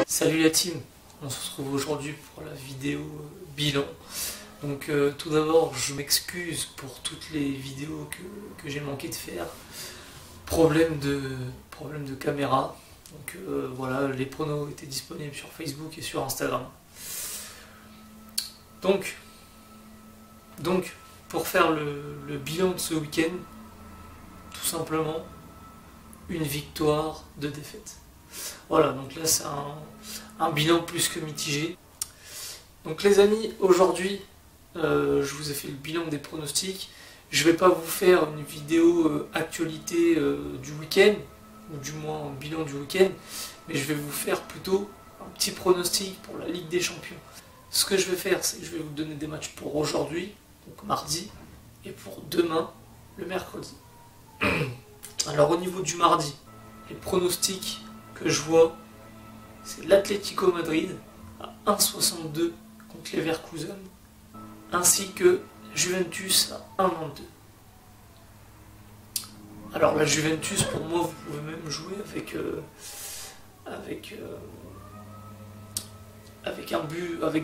Salut la team, on se retrouve aujourd'hui pour la vidéo bilan. Donc tout d'abord je m'excuse pour toutes les vidéos que j'ai manqué de faire. Problème de caméra. Donc voilà, les pronos étaient disponibles sur Facebook et sur Instagram. Donc pour faire le bilan de ce week-end, tout simplement une victoire, 2 défaites. Voilà, donc là c'est un bilan plus que mitigé. Donc les amis, aujourd'hui je vous ai fait le bilan des pronostics. Je vais pas vous faire une vidéo actualité du week-end, ou du moins un bilan du week-end, mais je vais vous faire plutôt un petit pronostic pour la Ligue des Champions. Ce que je vais faire, c'est que je vais vous donner des matchs pour aujourd'hui, donc mardi, et pour demain, le mercredi. Alors au niveau du mardi, les pronostics que je vois, c'est l'Atlético Madrid à 1,62 contre Leverkusen, ainsi que Juventus à 1,22. Alors la Juventus, pour moi, vous pouvez même jouer avec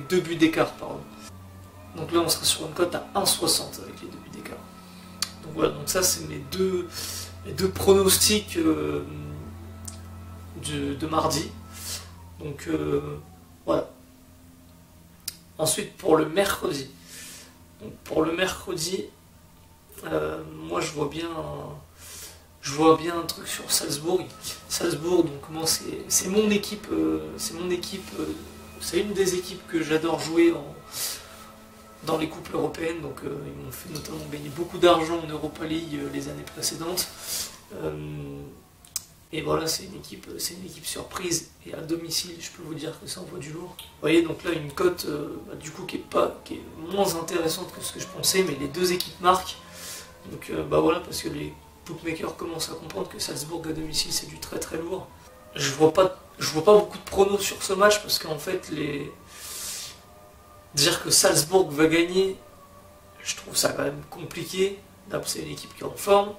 2 buts d'écart, pardon. Donc là on sera sur une cote à 1,60 avec les 2 buts d'écart. Donc voilà, donc ça c'est mes deux pronostics de mardi. Donc voilà. Ensuite pour le mercredi. Donc pour le mercredi, moi je vois bien un truc sur Salzbourg. Salzbourg, donc moi c'est mon équipe, c'est une des équipes que j'adore jouer dans les coupes européennes. Donc ils m'ont fait notamment gagner beaucoup d'argent en Europa League les années précédentes. Et voilà, c'est une équipe surprise, et à domicile, je peux vous dire que ça envoie du lourd. Vous voyez, donc là, une cote du coup qui est moins intéressante que ce que je pensais, mais les 2 équipes marquent. Donc bah voilà, parce que les bookmakers commencent à comprendre que Salzbourg à domicile, c'est du très très lourd. Je vois pas beaucoup de pronos sur ce match, parce qu'en fait, dire que Salzbourg va gagner, je trouve ça quand même compliqué. D'abord, c'est une équipe qui est en forme.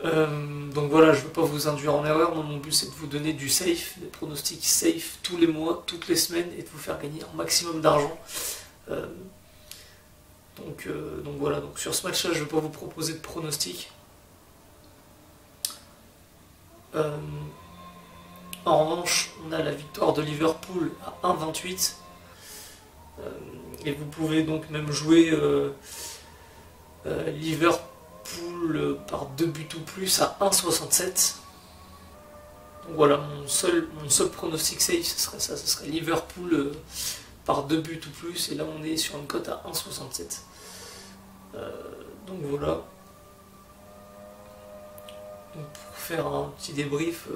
Donc voilà, je ne veux pas vous induire en erreur. Moi, mon but c'est de vous donner du safe, des pronostics safe tous les mois, toutes les semaines, et de vous faire gagner un maximum d'argent. Donc voilà, donc sur ce match là je ne vais pas vous proposer de pronostics. En revanche, on a la victoire de Liverpool à 1,28, et vous pouvez donc même jouer Liverpool par 2 buts ou plus à 1,67. Donc voilà, mon seul pronostic safe, ce serait ça, ce serait Liverpool par 2 buts ou plus, et là on est sur une cote à 1,67. Donc voilà. Donc pour faire un petit débrief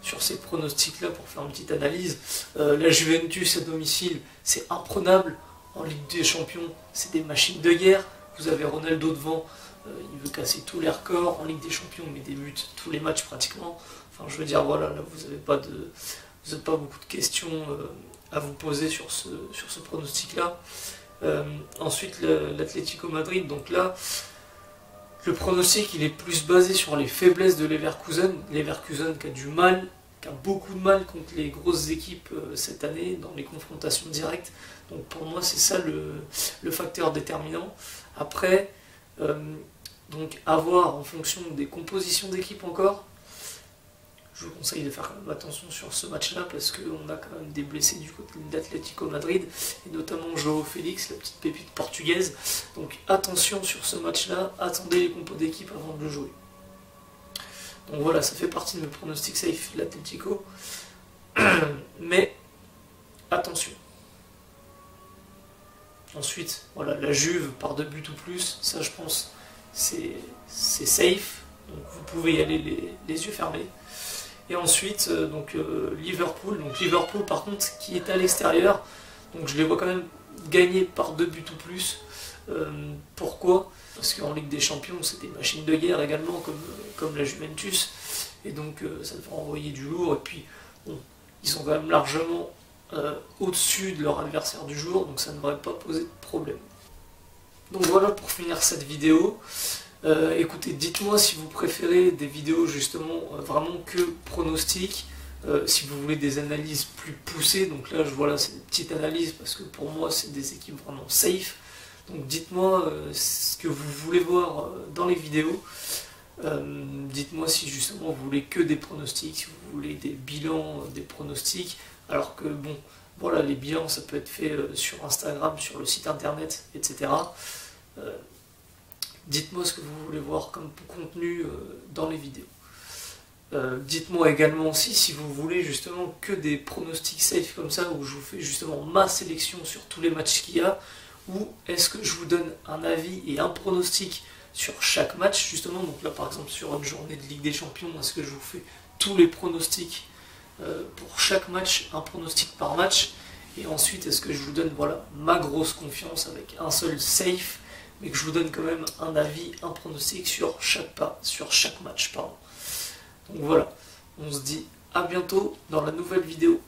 sur ces pronostics là, pour faire une petite analyse, la Juventus à domicile c'est imprenable. En Ligue des Champions c'est des machines de guerre. Vous avez Ronaldo devant, il veut casser tous les records. En Ligue des Champions, il met des buts tous les matchs pratiquement. Enfin, je veux dire, voilà, là vous n'avez pas beaucoup de questions à vous poser sur ce pronostic-là. Ensuite, l'Atlético Madrid, donc là, le pronostic, il est plus basé sur les faiblesses de Leverkusen. Leverkusen qui a beaucoup de mal contre les grosses équipes cette année, dans les confrontations directes. Donc pour moi, c'est ça le facteur déterminant. Après, donc à voir en fonction des compositions d'équipe encore. Je vous conseille de faire quand même attention sur ce match-là, parce qu'on a quand même des blessés du côté d'Atlético Madrid, et notamment João Félix, la petite pépite portugaise. Donc attention sur ce match-là, attendez les compos d'équipe avant de le jouer. Donc voilà, ça fait partie de mes pronostics safe, l'Atlético. Mais attention. Ensuite, voilà, la Juve par 2 buts ou plus, ça je pense c'est safe, donc vous pouvez y aller les yeux fermés. Et ensuite, Liverpool par contre qui est à l'extérieur, donc je les vois quand même gagner par 2 buts ou plus. Pourquoi? Parce qu'en Ligue des Champions c'est des machines de guerre également, comme la Juventus, et donc ça devrait envoyer du lourd, et puis bon, ils sont quand même largement au-dessus de leur adversaire du jour, donc ça ne devrait pas poser de problème. Donc voilà pour finir cette vidéo. Écoutez, dites-moi si vous préférez des vidéos justement vraiment que pronostics, Si vous voulez des analyses plus poussées, donc là voilà, c'est des petites analyses parce que pour moi c'est des équipes vraiment safe. Donc dites-moi ce que vous voulez voir dans les vidéos. Dites-moi si justement vous voulez que des pronostics, si vous voulez des bilans, des pronostics, alors que bon, voilà, les bilans ça peut être fait sur Instagram, sur le site internet, etc. Dites-moi ce que vous voulez voir comme contenu dans les vidéos. Dites-moi également aussi si vous voulez justement que des pronostics safe comme ça, où je vous fais justement ma sélection sur tous les matchs qu'il y a, ou est-ce que je vous donne un avis et un pronostic sur chaque match justement. Donc là par exemple sur une journée de Ligue des Champions, est-ce que je vous fais tous les pronostics pour chaque match, un pronostic par match, et ensuite est-ce que je vous donne voilà ma grosse confiance avec un seul safe, mais que je vous donne quand même un avis, un pronostic sur chaque match, pardon. Donc voilà, on se dit à bientôt dans la nouvelle vidéo.